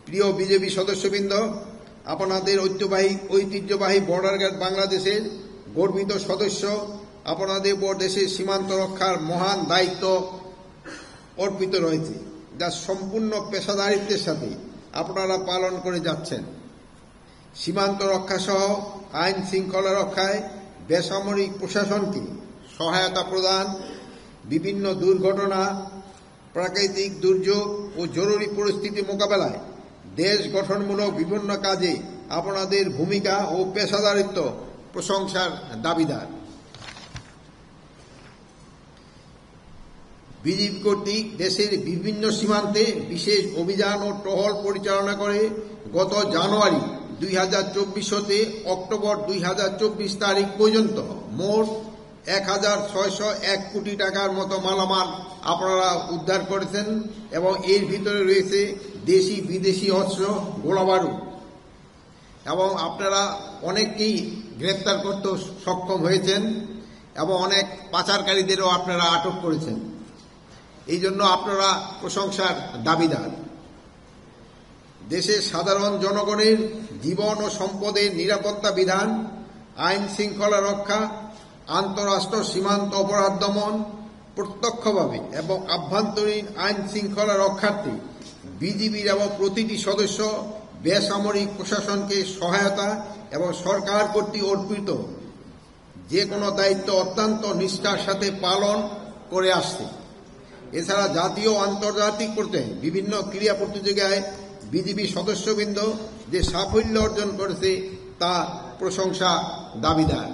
প্রিয় বিজেপি সদস্যবৃন্দ, আপনাদের ঐতিহ্যবাহী বর্ডার গার্ড বাংলাদেশের গর্বিত সদস্য, আপনাদের উপর দেশের সীমান্ত রক্ষার মহান দায়িত্ব অর্পিত রয়েছে, যা সম্পূর্ণ পেশাদারিত্বের সাথে আপনারা পালন করে যাচ্ছেন। সীমান্ত রক্ষা সহ আইন শৃঙ্খলা রক্ষায় বেসামরিক প্রশাসনকে সহায়তা প্রদান, বিভিন্ন দুর্ঘটনা, প্রাকৃতিক দুর্যোগ ও জরুরি পরিস্থিতি মোকাবেলায় দেশ গঠনমূলক বিভিন্ন কাজে আপনাদের ভূমিকা ও পেশাদারিত্ব প্রশংসার দাবিদার। বিজিবি কর্তৃক দেশের বিভিন্ন সীমান্তে বিশেষ অভিযান ও টহল পরিচালনা করে গত জানুয়ারি 2024 হতে অক্টোবর 2024 তারিখ পর্যন্ত মোট 1601 কোটি টাকার মতো মালামাল আপনারা উদ্ধার করেছেন এবং এর ভিতরে রয়েছে দেশি বিদেশি অস্ত্র, গোলাবারুদ, এবং আপনারা অনেককেই গ্রেফতার করতে সক্ষম হয়েছেন এবং অনেক পাচারকারীদেরও আপনারা আটক করেছেন। এই জন্য আপনারা প্রশংসার দাবিদার। দেশের সাধারণ জনগণের জীবন ও সম্পদের নিরাপত্তা বিধান, আইন শৃঙ্খলা রক্ষা, আন্তঃরাষ্ট্র সীমান্ত অপরাধ দমন, প্রত্যক্ষভাবে এবং আভ্যন্তরীণ আইন শৃঙ্খলা রক্ষার্থে বিজিবির এবং প্রতিটি সদস্য বেসামরিক প্রশাসনকে সহায়তা এবং সরকার কর্তৃক অর্পিত যে কোনো দায়িত্ব অত্যন্ত নিষ্ঠার সাথে পালন করে আসছে। এছাড়া জাতীয় ও আন্তর্জাতিক পর্যায়ে বিভিন্ন ক্রীড়া প্রতিযোগিতায় বিজিবি সদস্যবৃন্দ যে সাফল্য অর্জন করেছে তা প্রশংসা দাবিদার।